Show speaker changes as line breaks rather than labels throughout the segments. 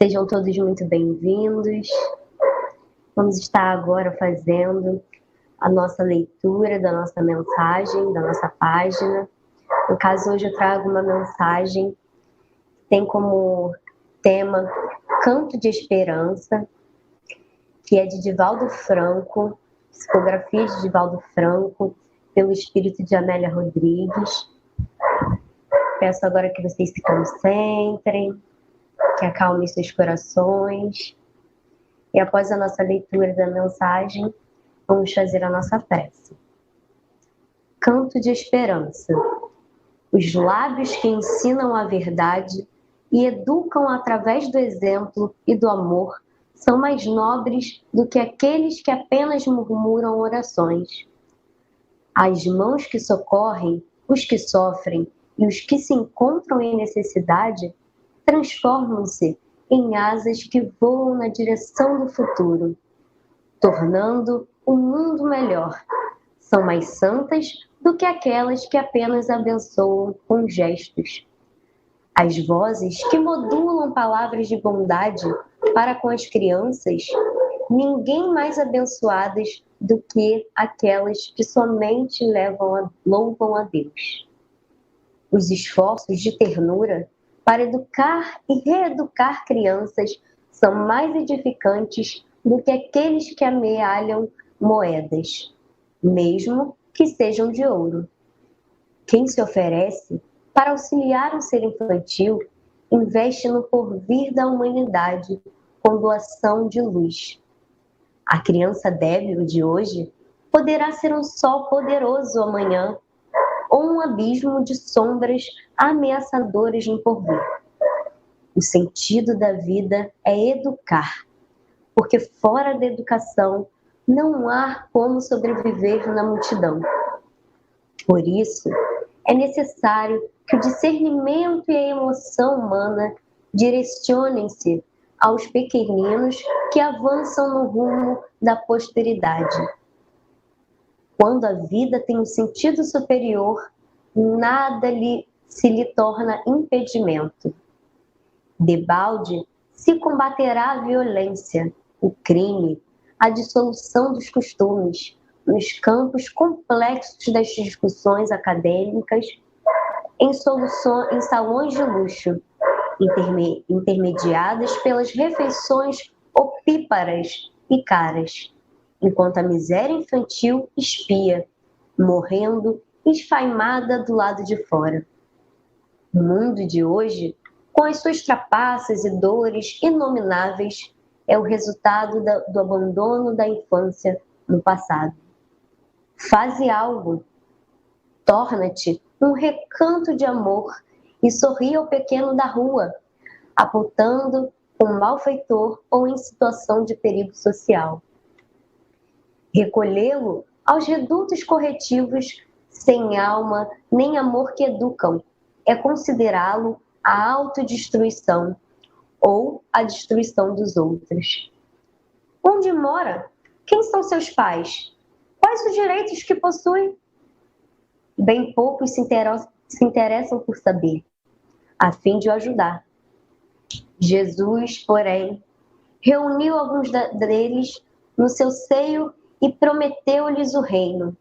Sejam todos muito bem-vindos. Vamos estar agora fazendo a nossa leitura da nossa mensagem, da nossa página. No caso, hoje eu trago uma mensagem que tem como tema Canto de Esperança, que é de Divaldo Franco, psicografia de Divaldo Franco, pelo espírito de Amélia Rodrigues. Peço agora que vocês se concentrem, que acalmem seus corações. E após a nossa leitura da mensagem, vamos fazer a nossa prece. Canto de Esperança. Os lábios que ensinam a verdade e educam através do exemplo e do amor são mais nobres do que aqueles que apenas murmuram orações. As mãos que socorrem os que sofrem e os que se encontram em necessidade transformam-se em asas que voam na direção do futuro, tornando um mundo melhor. São mais santas do que aquelas que apenas abençoam com gestos. As vozes que modulam palavras de bondade para com as crianças, ninguém mais abençoadas do que aquelas que somente louvam a Deus. Os esforços de ternura para educar e reeducar crianças são mais edificantes do que aqueles que amealham moedas, mesmo que sejam de ouro. Quem se oferece para auxiliar um ser infantil investe no porvir da humanidade com doação de luz. A criança débil de hoje poderá ser um sol poderoso amanhã ou um abismo de sombras ameaçadoras no porvir. O sentido da vida é educar, porque fora da educação não há como sobreviver na multidão. Por isso, é necessário que o discernimento e a emoção humana direcionem-se aos pequeninos que avançam no rumo da posteridade. Quando a vida tem um sentido superior, nada se lhe torna impedimento. Debalde se combaterá a violência, o crime, a dissolução dos costumes, nos campos complexos das discussões acadêmicas, em salões de luxo, intermediadas pelas refeições opíparas e caras, enquanto a miséria infantil espia, morrendo esfaimada do lado de fora. O mundo de hoje, com as suas trapaças e dores inomináveis, é o resultado do abandono da infância no passado. Faze algo. Torna-te um recanto de amor e sorri ao pequeno da rua, apontando um malfeitor ou em situação de perigo social. Recolhê-lo aos redutos corretivos sem alma nem amor que educam é considerá-lo a autodestruição ou a destruição dos outros. Onde mora? Quem são seus pais? Quais os direitos que possui? Bem poucos se interessam por saber, a fim de o ajudar. Jesus, porém, reuniu alguns deles no seu seio e prometeu-lhes o reino.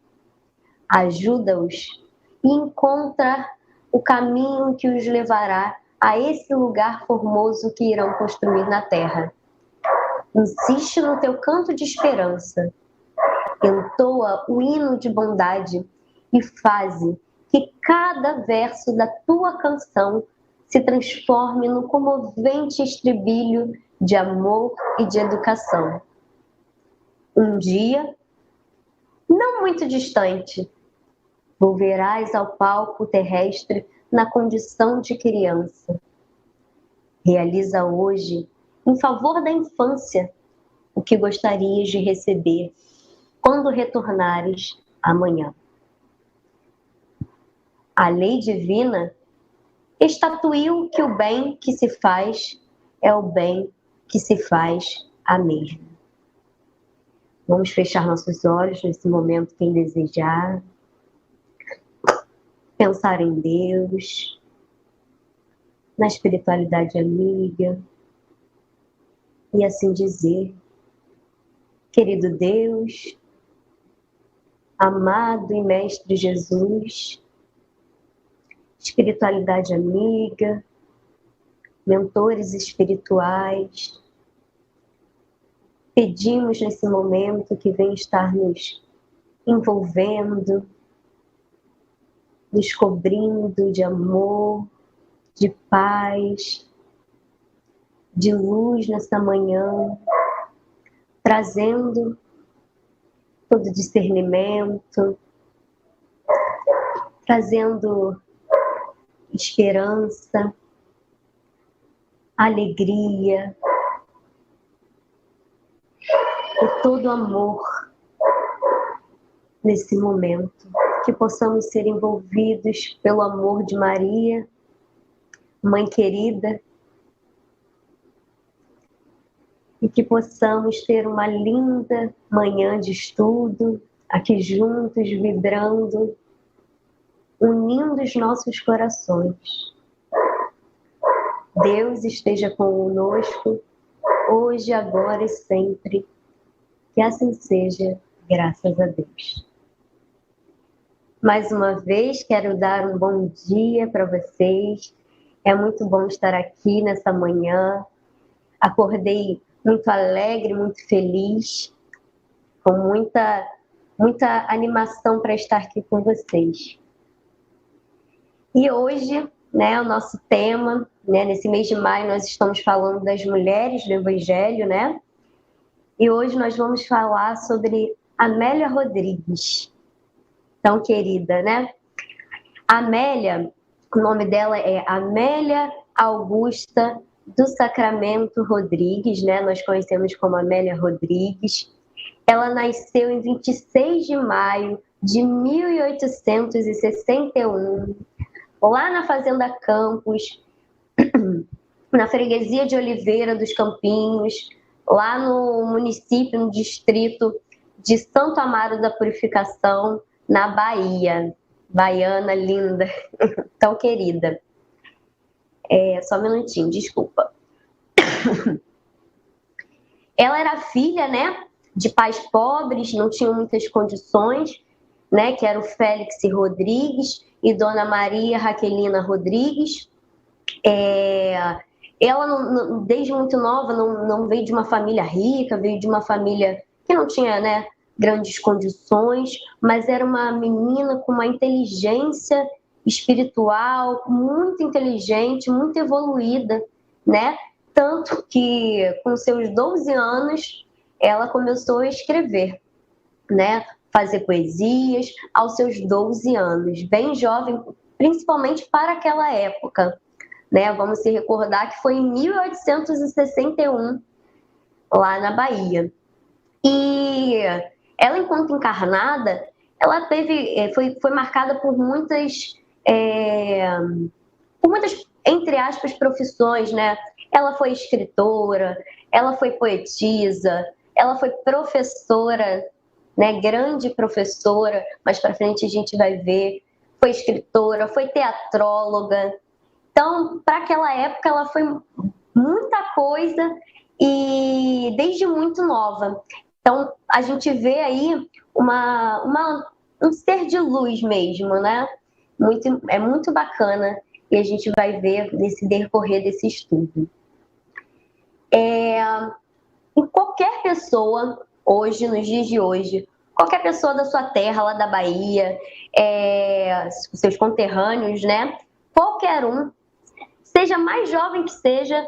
Ajuda-os e encontra o caminho que os levará a esse lugar formoso que irão construir na terra. Insiste no teu canto de esperança. Entoa o hino de bondade e faze que cada verso da tua canção se transforme no comovente estribilho de amor e de educação. Um dia, não muito distante, volverás ao palco terrestre na condição de criança. Realiza hoje, em favor da infância, o que gostarias de receber quando retornares amanhã. A lei divina estatuiu que o bem que se faz é o bem que se faz a mesmo. Vamos fechar nossos olhos nesse momento, quem desejar. Pensar em Deus, na espiritualidade amiga, e assim dizer: querido Deus, amado e mestre Jesus, espiritualidade amiga, mentores espirituais, pedimos nesse momento que venha estar nos envolvendo, nos cobrindo de amor, de paz, de luz nessa manhã, trazendo todo discernimento, trazendo esperança, alegria e todo amor nesse momento. Que possamos ser envolvidos pelo amor de Maria, Mãe querida, e que possamos ter uma linda manhã de estudo, aqui juntos, vibrando, unindo os nossos corações. Deus esteja conosco, hoje, agora e sempre. Que assim seja, graças a Deus. Mais uma vez, quero dar um bom dia para vocês. É muito bom estar aqui nessa manhã. Acordei muito alegre, muito feliz, com muita animação para estar aqui com vocês. E hoje, né, o nosso tema, né, nesse mês de maio, nós estamos falando das mulheres do Evangelho, né? E hoje nós vamos falar sobre Amélia Rodrigues, tão querida, né? Amélia, o nome dela é Amélia Augusta do Sacramento Rodrigues, né? Nós conhecemos como Amélia Rodrigues. Ela nasceu em 26 de maio de 1861, lá na Fazenda Campos, na freguesia de Oliveira dos Campinhos, lá no município, no distrito de Santo Amaro da Purificação, na Bahia. Baiana linda, tão querida. Só um minutinho, desculpa. Ela era filha, né, de pais pobres, não tinham muitas condições, né, que era o Félix Rodrigues e Dona Maria Raquelina Rodrigues. Ela, desde muito nova, não veio de uma família rica, veio de uma família que não tinha, né, grandes condições, mas era uma menina com uma inteligência espiritual muito inteligente, muito evoluída, né? Tanto que com seus 12 anos ela começou a escrever, né? Fazer poesias aos seus 12 anos, bem jovem, principalmente para aquela época, né? Vamos se recordar que foi em 1861, lá na Bahia. E ela, enquanto encarnada, ela foi marcada por muitas, entre aspas, profissões, né? Ela foi escritora, ela foi poetisa, ela foi professora, né? Grande professora, mais para frente a gente vai ver. Foi escritora, foi teatróloga. Então, para aquela época, ela foi muita coisa e desde muito nova. Então, a gente vê aí um ser de luz mesmo, né? É muito bacana e a gente vai ver nesse decorrer desse estudo. E qualquer pessoa, hoje, nos dias de hoje, qualquer pessoa da sua terra, lá da Bahia, seus conterrâneos, né? Qualquer um, seja mais jovem que seja,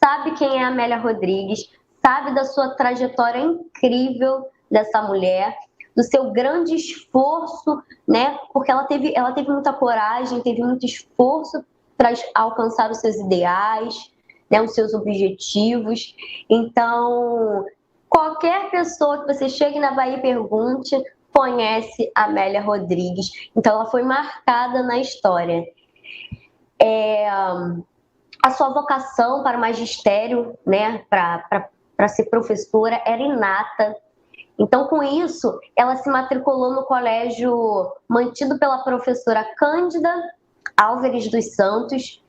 sabe quem é a Amélia Rodrigues, sabe da sua trajetória incrível dessa mulher, do seu grande esforço, né? Porque ela teve muita coragem, teve muito esforço para alcançar os seus ideais, né? Os seus objetivos. Então, qualquer pessoa que você chegue na Bahia e pergunte, conhece a Amélia Rodrigues. Então, ela foi marcada na história. A sua vocação para o magistério, né, para ser professora, era inata. Então, com isso, ela se matriculou no colégio mantido pela professora Cândida Álvares dos Santos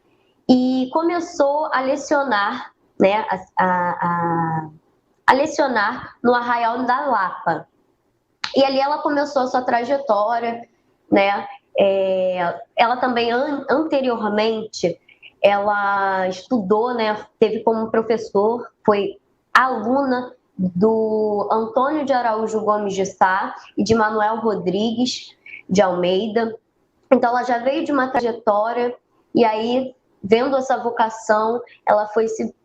e começou a lecionar né, a lecionar no Arraial da Lapa. E ali ela começou a sua trajetória, né? Ela também, anteriormente, ela estudou, né? Teve como professor, foi aluna do Antônio de Araújo Gomes de Sá e de Manuel Rodrigues de Almeida. Então, ela já veio de uma trajetória, e aí, vendo essa vocação, ela foi se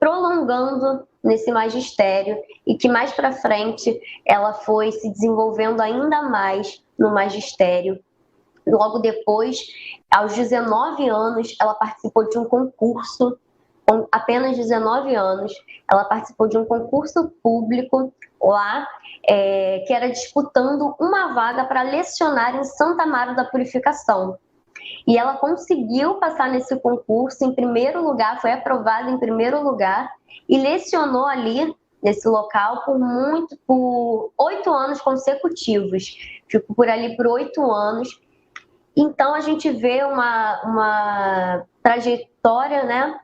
prolongando nesse magistério, e que mais para frente ela foi se desenvolvendo ainda mais no magistério. Logo depois, aos 19 anos, ela participou de um concurso, com apenas 19 anos, ela participou de um concurso público lá, que era disputando uma vaga para lecionar em Santa Amaro da Purificação. E ela conseguiu passar nesse concurso em primeiro lugar, foi aprovada em primeiro lugar, e lecionou ali, nesse local, por 8 anos consecutivos. Ficou por ali por 8 anos. Então, a gente vê uma trajetória, né,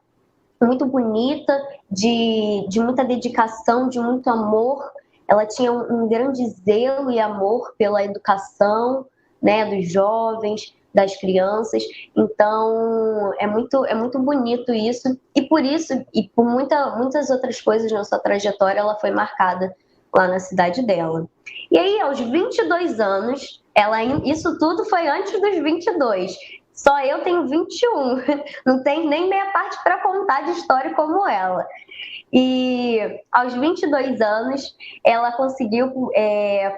muito bonita, de muita dedicação, de muito amor. Ela tinha um grande zelo e amor pela educação, né, dos jovens, das crianças. Então, é muito bonito isso. E por isso, e por muitas outras coisas na sua trajetória, ela foi marcada lá na cidade dela. E aí, aos 22 anos, isso tudo foi antes dos 22. Só eu tenho 21, não tem nem meia parte para contar de história como ela. E aos 22 anos, ela conseguiu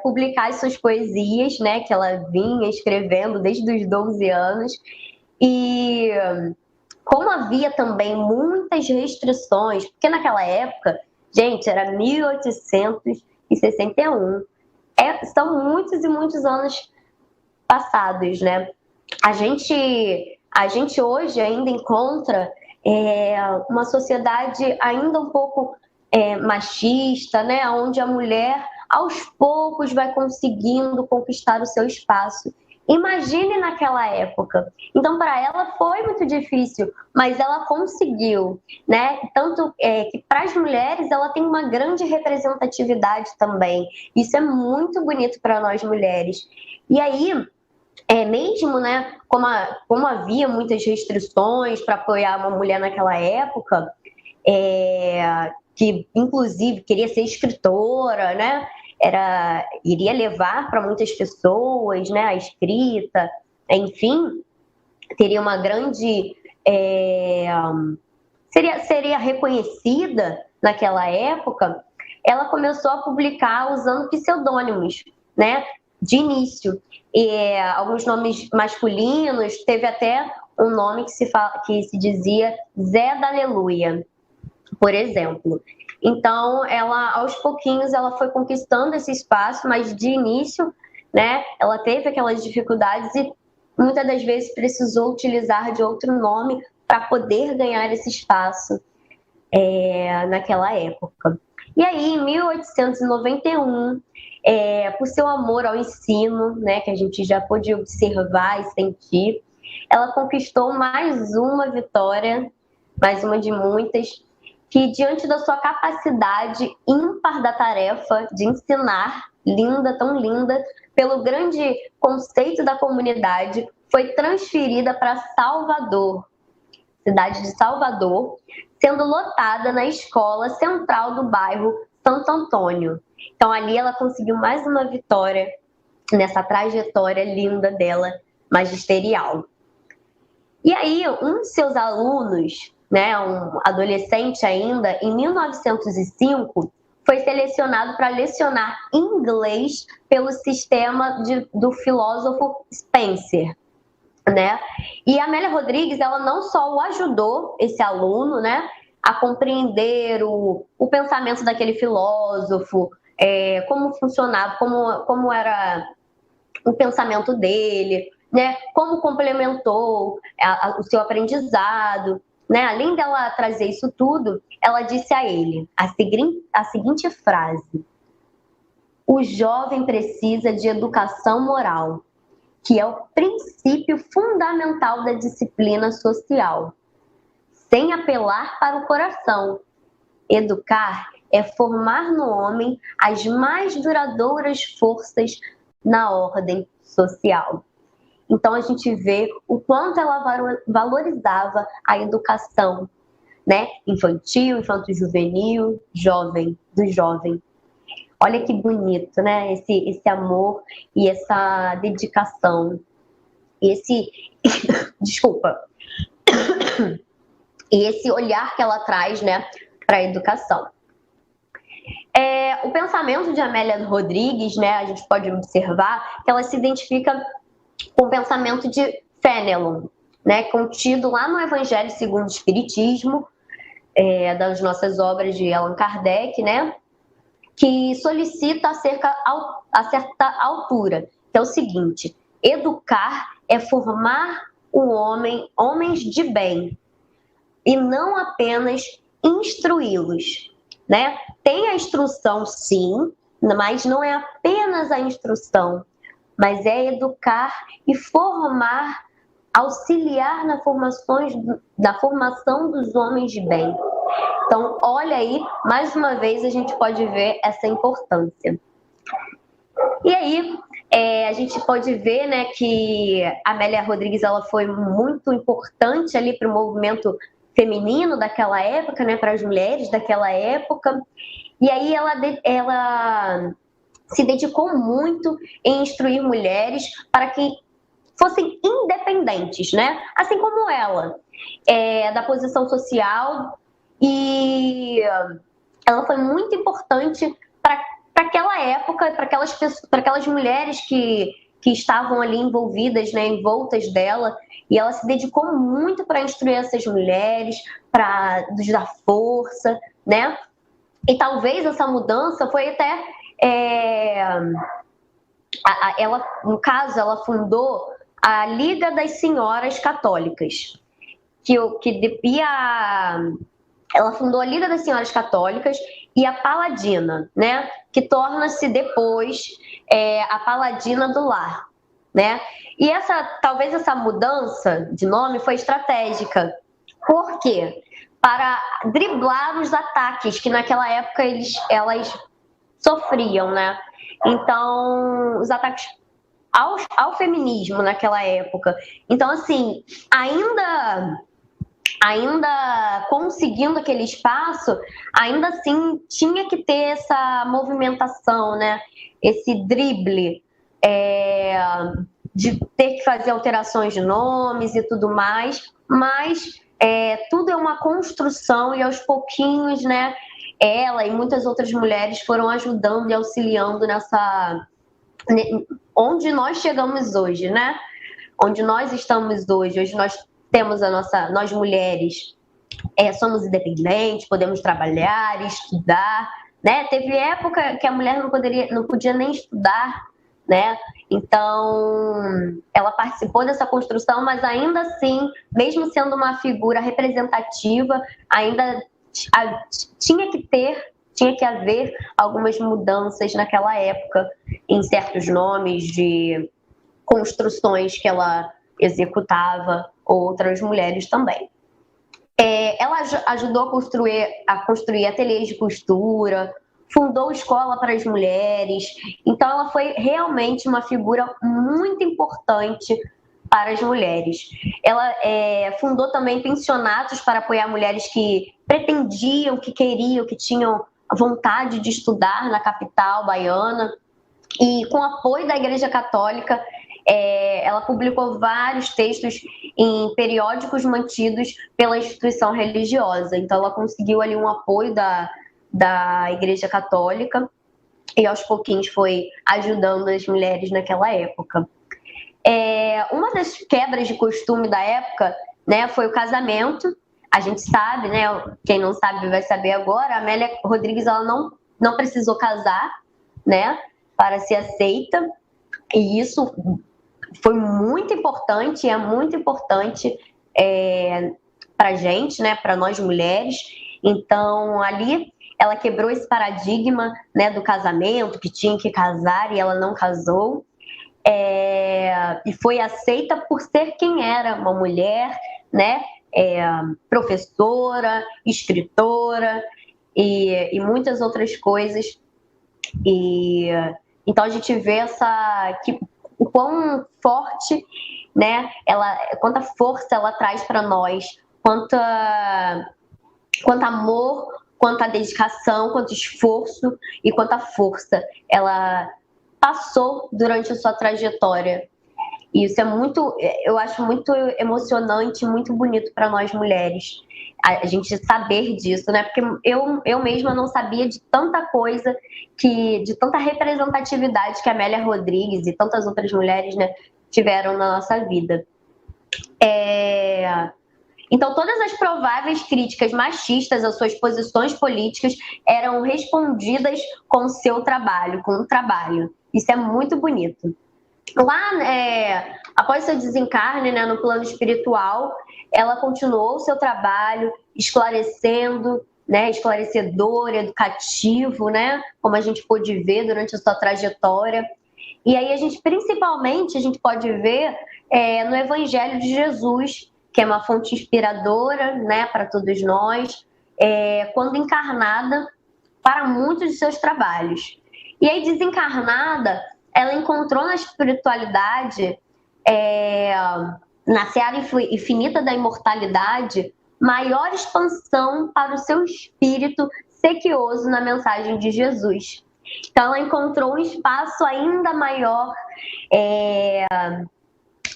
publicar as suas poesias, né, que ela vinha escrevendo desde os 12 anos. E como havia também muitas restrições, porque naquela época, gente, era 1861, são muitos e muitos anos passados, né? A gente hoje ainda encontra uma sociedade ainda um pouco machista, né? Onde a mulher, aos poucos, vai conseguindo conquistar o seu espaço. Imagine naquela época. Então, para ela foi muito difícil, mas ela conseguiu, né? Tanto que para as mulheres ela tem uma grande representatividade também. Isso é muito bonito para nós mulheres. E aí, mesmo, né, como havia muitas restrições para apoiar uma mulher naquela época, que inclusive queria ser escritora, né, iria levar para muitas pessoas, né, a escrita, enfim, teria uma grande... seria reconhecida naquela época. Ela começou a publicar usando pseudônimos, né, de início. E alguns nomes masculinos, teve até um nome que se dizia Zé da Aleluia, por exemplo. Então, aos pouquinhos, ela foi conquistando esse espaço, mas de início, né, ela teve aquelas dificuldades e muitas das vezes precisou utilizar de outro nome para poder ganhar esse espaço naquela época. E aí, em 1891, por seu amor ao ensino, né, que a gente já pôde observar e sentir, ela conquistou mais uma vitória, mais uma de muitas, que diante da sua capacidade ímpar da tarefa de ensinar, linda, tão linda, pelo grande conceito da comunidade, foi transferida para Salvador, cidade de Salvador, sendo lotada na escola central do bairro Santo Antônio. Então, ali ela conseguiu mais uma vitória nessa trajetória linda dela, magisterial. E aí, um de seus alunos, né, um adolescente ainda, em 1905, foi selecionado para lecionar inglês pelo sistema do filósofo Spencer, né? E a Amélia Rodrigues, ela não só o ajudou, esse aluno, né, a compreender o pensamento daquele filósofo, como funcionava, como era o pensamento dele, né, como complementou o seu aprendizado, né? Além dela trazer isso tudo, ela disse a ele a seguinte frase: o jovem precisa de educação moral, que é o princípio fundamental da disciplina social, sem apelar para o coração. Educar é formar no homem as mais duradouras forças na ordem social. Então a gente vê o quanto ela valorizava a educação, né? Infantil, infanto-juvenil, jovem, do jovem. Olha que bonito, né? Esse amor e essa dedicação. E desculpa. E esse olhar que ela traz, né, para a educação. O pensamento de Amélia Rodrigues, né, a gente pode observar que ela se identifica com o pensamento de Fenelon, né, contido lá no Evangelho segundo o Espiritismo, das nossas obras de Allan Kardec, né, que solicita a certa altura, que é o seguinte: educar é formar o homem, homens de bem, e não apenas instruí-los, né? Tem a instrução, sim, mas não é apenas a instrução, mas é educar e formar, auxiliar na formação dos homens de bem. Então, olha aí, mais uma vez a gente pode ver essa importância. E aí, a gente pode ver, né, que a Amélia Rodrigues ela foi muito importante ali para o movimento feminino daquela época, né, para as mulheres daquela época. E aí ela se dedicou muito em instruir mulheres para que fossem independentes, né? Assim como ela, da posição social, e ela foi muito importante para aquela época, para aquelas mulheres que estavam ali envolvidas, né, envoltas dela, e ela se dedicou muito para instruir essas mulheres, para nos dar força, né? E talvez essa mudança foi até ela, no caso, ela fundou a Liga das Senhoras Católicas, ela fundou a Liga das Senhoras Católicas e a Paladina, né, que torna-se depois a Paladina do Lar, né? E talvez essa mudança de nome foi estratégica. Por quê? Para driblar os ataques que naquela época elas sofriam, né? Então, os ataques ao feminismo naquela época. Então, assim, ainda conseguindo aquele espaço, ainda assim tinha que ter essa movimentação, né? Esse drible de ter que fazer alterações de nomes e tudo mais, mas tudo é uma construção e aos pouquinhos, né? Ela e muitas outras mulheres foram ajudando e auxiliando onde nós chegamos hoje, né? Onde nós estamos hoje. Hoje nós temos nós mulheres somos independentes, podemos trabalhar, estudar, né? Teve época que a mulher não podia nem estudar, né? Então, ela participou dessa construção, mas ainda assim, mesmo sendo uma figura representativa, ainda tinha que haver algumas mudanças naquela época em certos nomes de construções que ela executava, outras mulheres também. Ela ajudou a construir ateliês de costura, fundou escola para as mulheres. Então, ela foi realmente uma figura muito importante para as mulheres. Ela fundou também pensionatos para apoiar mulheres que pretendiam, que queriam, que tinham vontade de estudar na capital baiana. E com o apoio da Igreja Católica, ela publicou vários textos em periódicos mantidos pela instituição religiosa. Então, ela conseguiu ali um apoio da Igreja Católica e aos pouquinhos foi ajudando as mulheres naquela época. Uma das quebras de costume da época, né, foi o casamento. A gente sabe, né, quem não sabe vai saber agora, a Amélia Rodrigues ela não precisou casar, né, para ser aceita, e isso foi muito importante, é muito importante para a gente, né, para nós mulheres. Então, ali, ela quebrou esse paradigma, né, do casamento, que tinha que casar e ela não casou. e foi aceita por ser quem era, uma mulher, né? Professora, escritora e muitas outras coisas. E então a gente vê o quão forte, né? Quanta força ela traz para nós, quanto amor, quanta dedicação, quanto esforço e quanta força ela passou durante a sua trajetória. E isso eu acho muito emocionante, muito bonito para nós mulheres, a gente saber disso, né? Porque eu mesma não sabia de tanta coisa, de tanta representatividade que a Amélia Rodrigues e tantas outras mulheres, né, tiveram na nossa vida. Então, todas as prováveis críticas machistas às suas posições políticas eram respondidas com o seu trabalho, com o trabalho. Isso é muito bonito. Lá, após seu desencarne, né, no plano espiritual, ela continuou o seu trabalho esclarecendo, né, esclarecedor, educativo, né, como a gente pôde ver durante a sua trajetória. E aí principalmente, a gente pode ver no Evangelho de Jesus, que é uma fonte inspiradora, né, para todos nós, quando encarnada, para muitos de seus trabalhos. E aí, desencarnada, ela encontrou na espiritualidade, na seara infinita da imortalidade, maior expansão para o seu espírito sequioso na mensagem de Jesus. Então, ela encontrou um espaço ainda maior,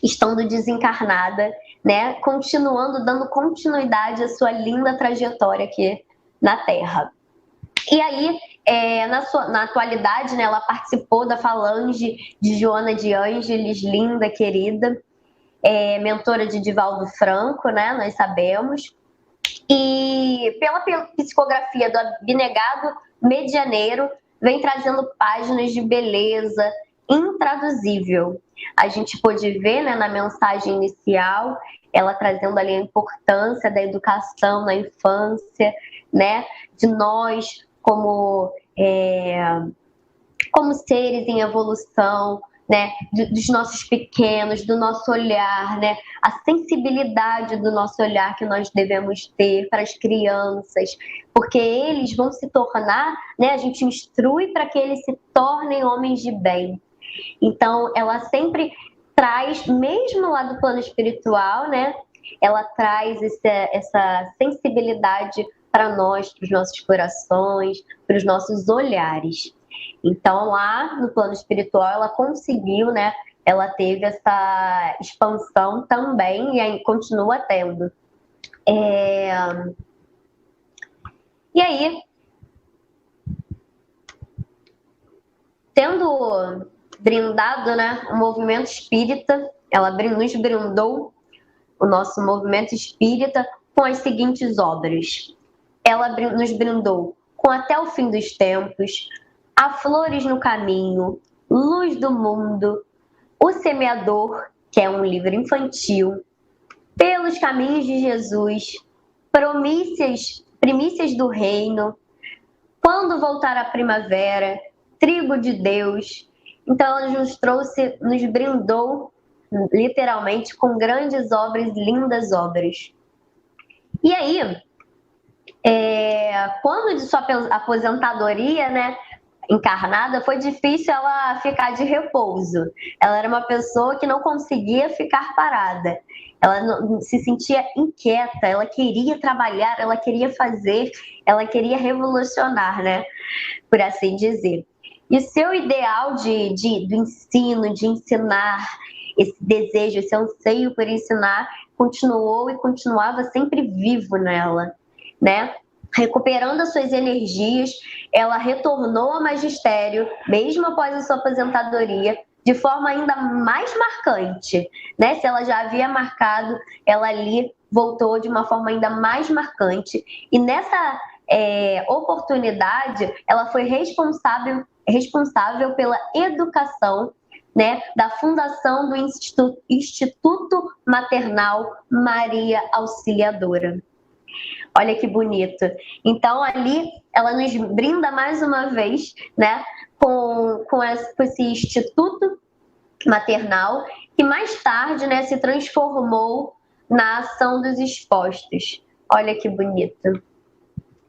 estando desencarnada, né? Continuando, dando continuidade à sua linda trajetória aqui na Terra. E aí, na atualidade, né, ela participou da falange de Joana de Ângeles, linda, querida, mentora de Divaldo Franco, né, nós sabemos. E pela psicografia do abnegado medianeiro, vem trazendo páginas de beleza intraduzível. A gente pôde ver, né, na mensagem inicial, ela trazendo ali a importância da educação na infância, né, de nós como seres em evolução, né, dos nossos pequenos, do nosso olhar, né, a sensibilidade do nosso olhar que nós devemos ter para as crianças, porque eles vão se tornar, né, a gente instrui para que eles se tornem homens de bem. Então, ela sempre traz, mesmo lá do plano espiritual, né, ela traz essa sensibilidade para nós, para os nossos corações, para os nossos olhares. Então, lá no plano espiritual, ela conseguiu, né? Ela teve essa expansão também e aí continua tendo. E aí, tendo brindado, né, o movimento espírita, ela nos brindou o nosso movimento espírita com as seguintes obras. Ela nos brindou com Até o Fim dos Tempos, Há Flores no Caminho, Luz do Mundo, O Semeador, que é um livro infantil, Pelos Caminhos de Jesus, Primícias do Reino, Quando Voltar a Primavera, Trigo de Deus. Então, ela nos brindou, literalmente, com grandes obras, lindas obras. E aí, quando de sua aposentadoria, né, encarnada, foi difícil ela ficar de repouso. Ela era uma pessoa que não conseguia ficar parada. Ela não, se sentia inquieta, ela queria trabalhar, ela queria fazer, ela queria revolucionar, né, por assim dizer. E seu ideal do ensino, de ensinar, esse desejo, esse anseio por ensinar, continuou e continuava sempre vivo nela, né? Recuperando as suas energias, ela retornou ao magistério, mesmo após a sua aposentadoria, de forma ainda mais marcante, né? Se ela já havia marcado, ela ali voltou de uma forma ainda mais marcante. E nessa oportunidade, ela foi responsável pela educação, né, da fundação do Instituto Maternal Maria Auxiliadora. Olha que bonito. Então, ali, ela nos brinda mais uma vez, né, com esse instituto maternal, que mais tarde, né, se transformou na ação dos expostos. Olha que bonito.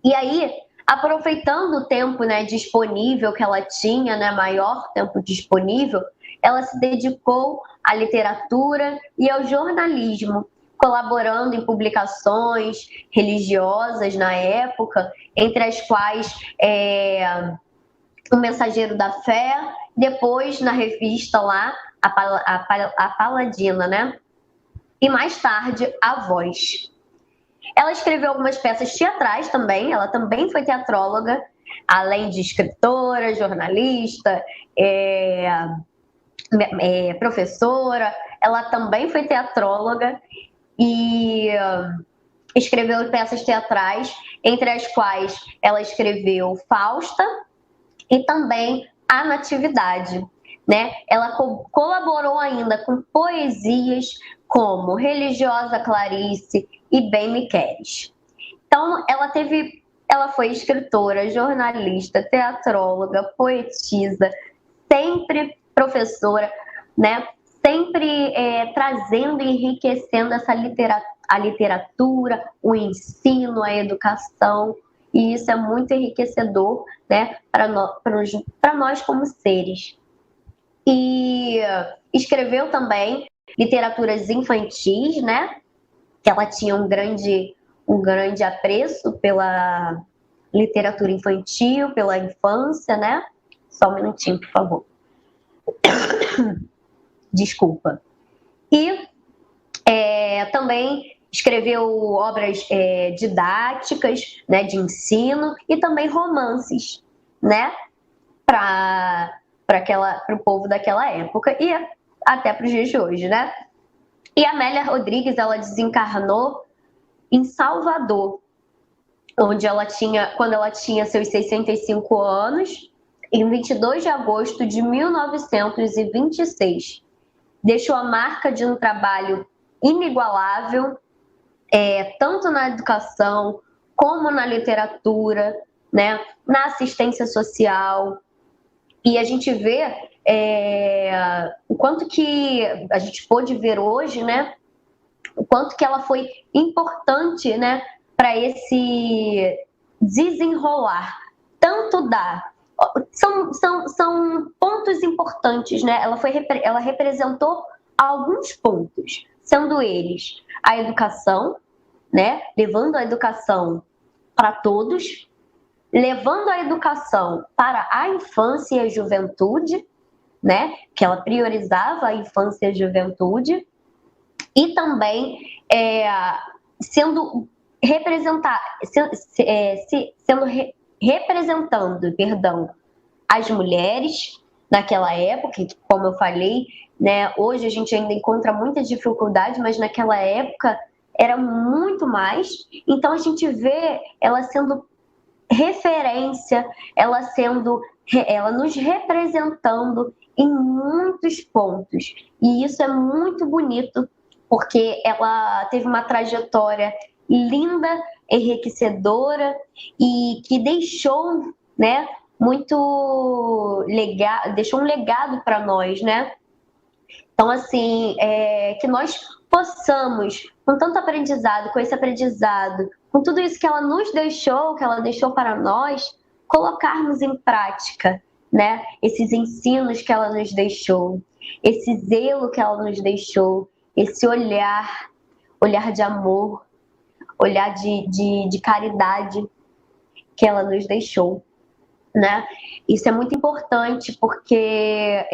E aí, aproveitando o tempo, né, disponível que ela tinha, né, maior tempo disponível, ela se dedicou à literatura e ao jornalismo, colaborando em publicações religiosas na época, entre as quais O Mensageiro da Fé, depois na revista lá, a Paladina, né? E mais tarde, A Voz. Ela escreveu algumas peças teatrais também, ela também foi teatróloga, além de escritora, jornalista, professora, ela também foi teatróloga e escreveu peças teatrais, entre as quais ela escreveu Fausta e também A Natividade. Né? Ela colaborou ainda com poesias como Religiosa Clarice e Bem Me Queres. Então, ela foi escritora, jornalista, teatróloga, poetisa, sempre professora, né? Sempre trazendo e enriquecendo a literatura, o ensino, a educação, e isso é muito enriquecedor, né, para nós como seres. E escreveu também literaturas infantis, né? Que ela tinha um grande apreço pela literatura infantil, pela infância, né? Só um minutinho, por favor. Desculpa. E também escreveu obras didáticas, né, de ensino, e também romances, né? Para o povo daquela época e até para os dias de hoje, né? E a Amélia Rodrigues, ela desencarnou em Salvador, onde quando ela tinha seus 65 anos, em 22 de agosto de 1926. Deixou a marca de um trabalho inigualável, tanto na educação como na literatura, né? Na assistência social. E a gente vê o quanto que a gente pôde ver hoje, né? O quanto que ela foi importante, né? Para esse desenrolar, tanto são pontos importantes, né? Ela representou alguns pontos, sendo eles a educação, né? Levando a educação para todos, levando a educação para a infância e a juventude, né? Que ela priorizava a infância e a juventude, e também representando, as mulheres naquela época, que, como eu falei, né? Hoje a gente ainda encontra muita dificuldade, mas naquela época era muito mais. Então a gente vê ela sendo referência, ela nos representando em muitos pontos. E isso é muito bonito, porque ela teve uma trajetória linda, enriquecedora e que deixou, né, deixou um legado para nós, né? Então, assim, que nós possamos, com tanto aprendizado, com esse aprendizado, com tudo isso que ela nos deixou, que ela deixou para nós, colocarmos em prática, né? Esses ensinos que ela nos deixou, esse zelo que ela nos deixou, esse olhar de amor, olhar de caridade que ela nos deixou, né? Isso é muito importante porque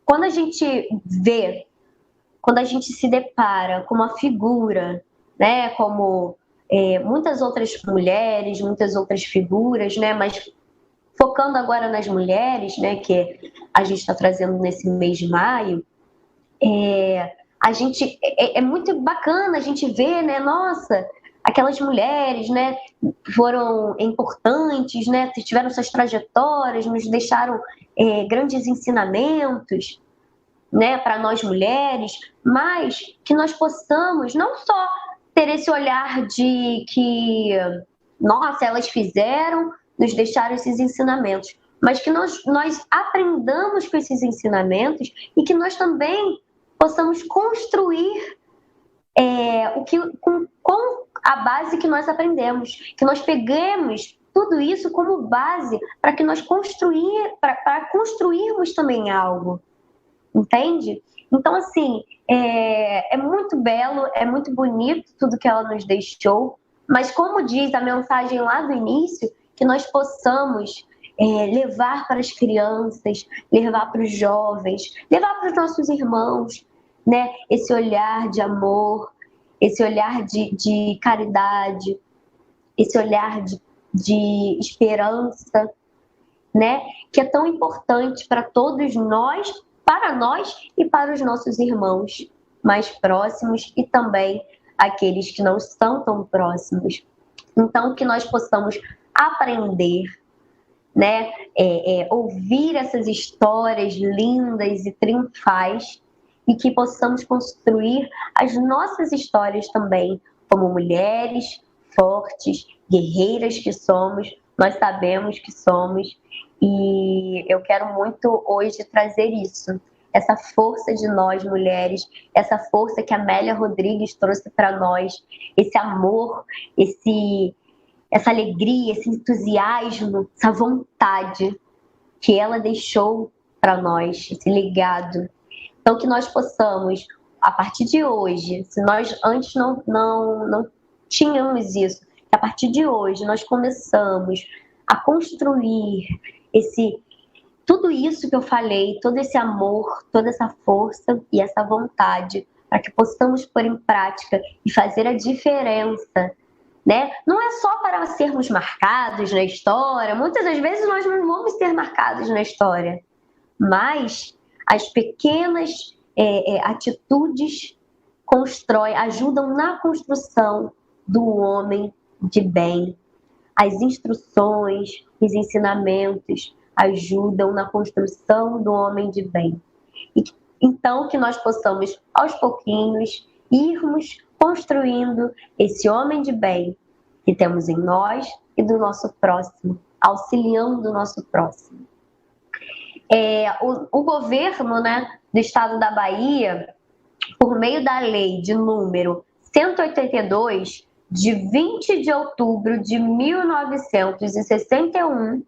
quando a gente se depara com uma figura, né, como muitas outras mulheres, muitas outras figuras, né, mas focando agora nas mulheres, né, que a gente está trazendo nesse mês de maio, é muito bacana a gente ver, né, nossa, aquelas mulheres, né, foram importantes, né, tiveram suas trajetórias, nos deixaram grandes ensinamentos, né, para nós mulheres, mas que nós possamos não só ter esse olhar de que, nossa, elas fizeram, nos deixaram esses ensinamentos, mas que nós aprendamos com esses ensinamentos e que nós também possamos construir com a base que nós aprendemos, que nós peguemos tudo isso como base para que nós para construirmos também algo, entende? Então, assim, é muito belo, é muito bonito tudo que ela nos deixou, mas como diz a mensagem lá do início, que nós possamos levar para as crianças, levar para os jovens, levar para os nossos irmãos, né? Esse olhar de amor, esse olhar de caridade, esse olhar de esperança, né? Que é tão importante para todos nós, para nós e para os nossos irmãos mais próximos e também aqueles que não são tão próximos. Então, que nós possamos aprender, né? Ouvir essas histórias lindas e triunfais e que possamos construir as nossas histórias também, como mulheres fortes, guerreiras que somos, nós sabemos que somos, e eu quero muito hoje trazer isso, essa força de nós mulheres, essa força que a Amélia Rodrigues trouxe para nós, esse amor, essa alegria, esse entusiasmo, essa vontade que ela deixou para nós, esse legado. Então, que nós possamos, a partir de hoje, se nós antes não tínhamos isso, que a partir de hoje nós começamos a construir tudo isso que eu falei, todo esse amor, toda essa força e essa vontade, para que possamos pôr em prática e fazer a diferença, né? Não é só para sermos marcados na história, muitas das vezes nós não vamos ser marcados na história, mas as pequenas atitudes ajudam na construção do homem de bem. As instruções, os ensinamentos ajudam na construção do homem de bem. Então, que nós possamos, aos pouquinhos, irmos construindo esse homem de bem que temos em nós e do nosso próximo, auxiliando o nosso próximo. O governo, né, do estado da Bahia, por meio da lei de número 182, de 20 de outubro de 1961,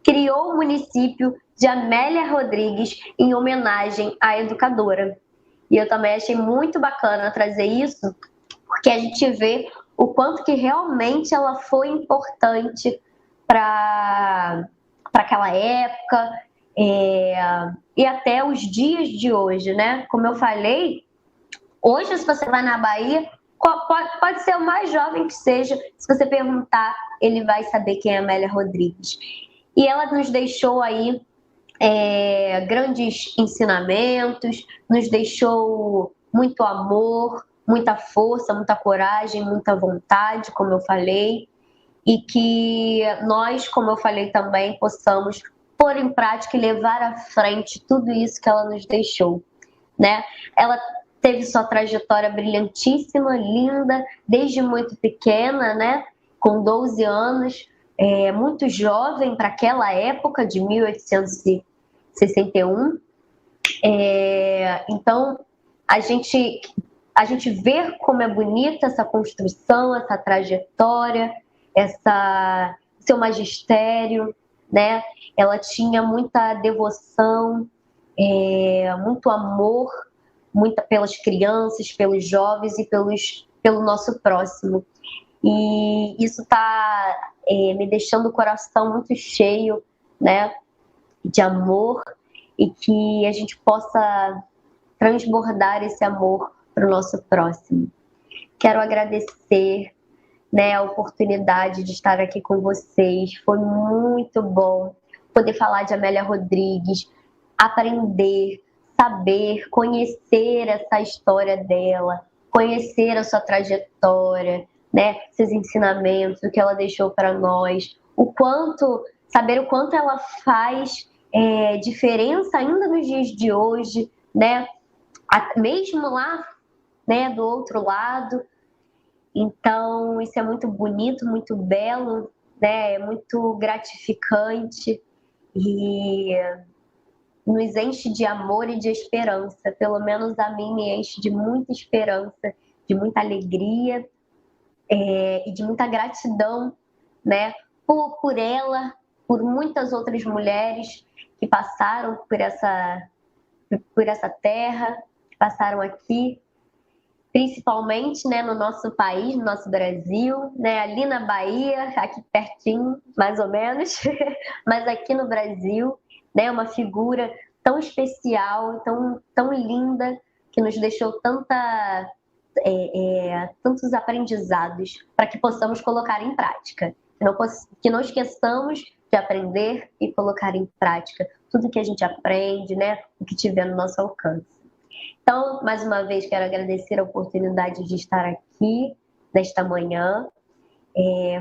criou o município de Amélia Rodrigues em homenagem à educadora. E eu também achei muito bacana trazer isso, porque a gente vê o quanto que realmente ela foi importante para aquela época, e até os dias de hoje, né? Como eu falei, hoje, se você vai na Bahia, pode ser o mais jovem que seja, se você perguntar, ele vai saber quem é Amélia Rodrigues. E ela nos deixou aí grandes ensinamentos, nos deixou muito amor, muita força, muita coragem, muita vontade, como eu falei, e que nós, como eu falei também, possamos pôr em prática e levar à frente tudo isso que ela nos deixou, né? Ela teve sua trajetória brilhantíssima, linda, desde muito pequena, né? Com 12 anos, muito jovem para aquela época de 1861. Então, a gente vê como é bonita essa construção, essa trajetória, seu magistério, né? Ela tinha muita devoção, muito amor, pelas crianças, pelos jovens e pelo nosso próximo. E isso está me deixando o coração muito cheio, né, de amor, e que a gente possa transbordar esse amor para o nosso próximo. Quero agradecer, né, a oportunidade de estar aqui com vocês. Foi muito bom poder falar de Amélia Rodrigues, aprender, saber, conhecer essa história dela, conhecer a sua trajetória, né, seus ensinamentos, o que ela deixou para nós, saber o quanto ela faz diferença ainda nos dias de hoje, né, mesmo lá, né, do outro lado. Então, isso é muito bonito, muito belo, né? É muito gratificante. e nos enche de amor e de esperança. Pelo menos a mim me enche de muita esperança, de muita alegria e de muita gratidão, né? Por ela, por muitas outras mulheres que passaram por essa terra, que passaram aqui, principalmente, né, no nosso país, no nosso Brasil, né, ali na Bahia, aqui pertinho, mais ou menos, mas aqui no Brasil, né, uma figura tão especial, tão linda, que nos deixou tantos aprendizados para que possamos colocar em prática. Que não esqueçamos de aprender e colocar em prática tudo que a gente aprende, né, o que tiver no nosso alcance. Então, mais uma vez, quero agradecer a oportunidade de estar aqui nesta manhã.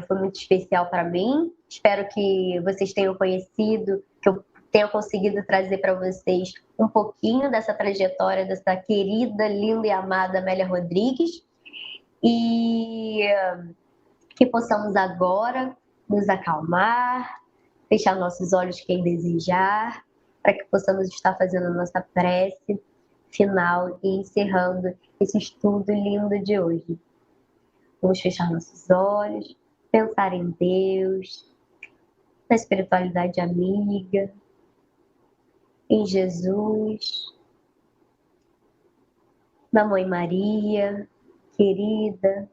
Foi muito especial para mim. Espero que vocês tenham conhecido, que eu tenha conseguido trazer para vocês um pouquinho dessa trajetória dessa querida, linda e amada Amélia Rodrigues. E que possamos agora nos acalmar, fechar nossos olhos quem desejar, para que possamos estar fazendo a nossa prece final e encerrando esse estudo lindo de hoje. Vamos fechar nossos olhos, pensar em Deus, na espiritualidade amiga, em Jesus, na Mãe Maria, querida,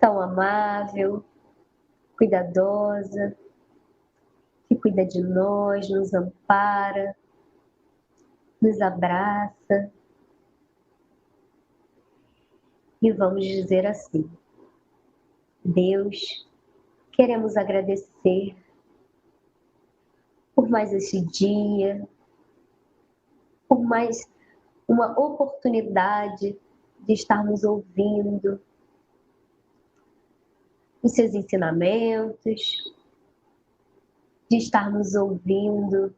tão amável, cuidadosa, que cuida de nós, nos ampara, nos abraça. E vamos dizer assim: Deus, queremos agradecer por mais esse dia, por mais uma oportunidade de estarmos ouvindo os seus ensinamentos, de estarmos ouvindo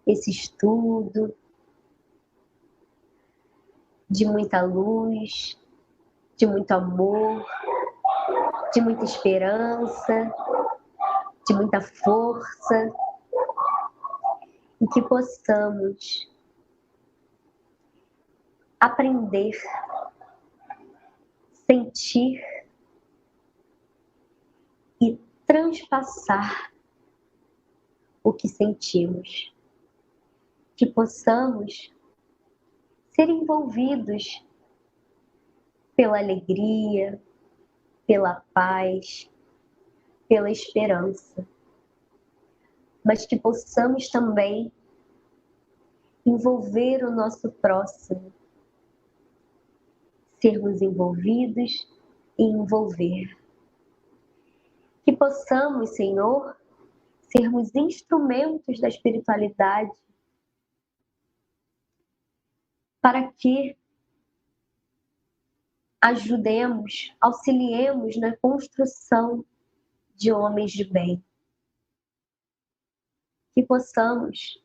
esse estudo de muita luz, de muito amor, de muita esperança, de muita força, e que possamos aprender, sentir e transpassar o que sentimos. Que possamos ser envolvidos pela alegria, pela paz, pela esperança, mas que possamos também envolver o nosso próximo, sermos envolvidos e envolver. Que possamos, Senhor, sermos instrumentos da espiritualidade para que ajudemos, auxiliemos na construção de homens de bem. Que possamos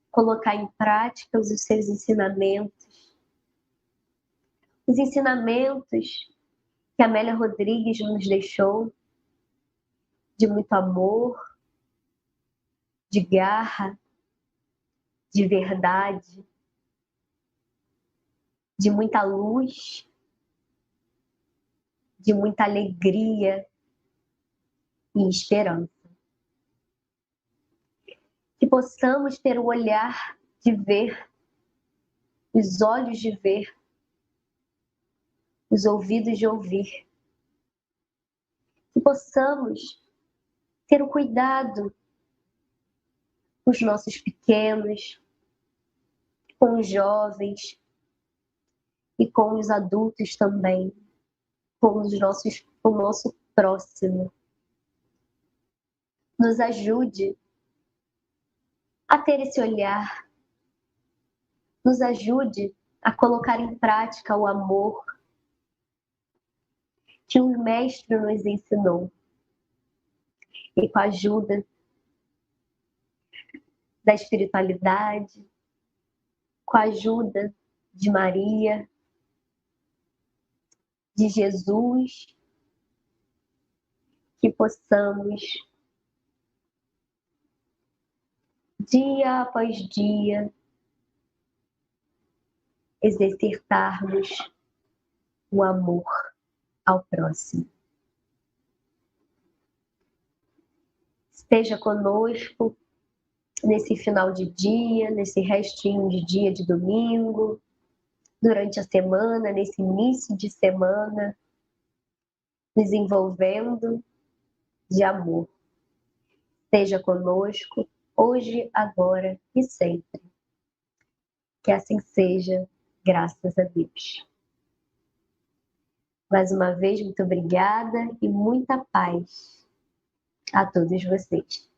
colocar em prática os seus ensinamentos, os ensinamentos que Amélia Rodrigues nos deixou, de muito amor, de garra, de verdade, de muita luz, de muita alegria e esperança. Que possamos ter o olhar de ver, os olhos de ver, os ouvidos de ouvir. Que possamos ter o cuidado com os nossos pequenos, com os jovens e com os adultos também, com o nosso próximo. Nos ajude a ter esse olhar, nos ajude a colocar em prática o amor que o Mestre nos ensinou. E com a ajuda da espiritualidade, com a ajuda de Maria, de Jesus, que possamos dia após dia, exercitarmos o amor ao próximo. Esteja conosco nesse final de dia, nesse restinho de dia de domingo, durante a semana, nesse início de semana, desenvolvendo de amor. Esteja conosco hoje, agora e sempre. Que assim seja, graças a Deus. Mais uma vez, muito obrigada e muita paz a todos vocês.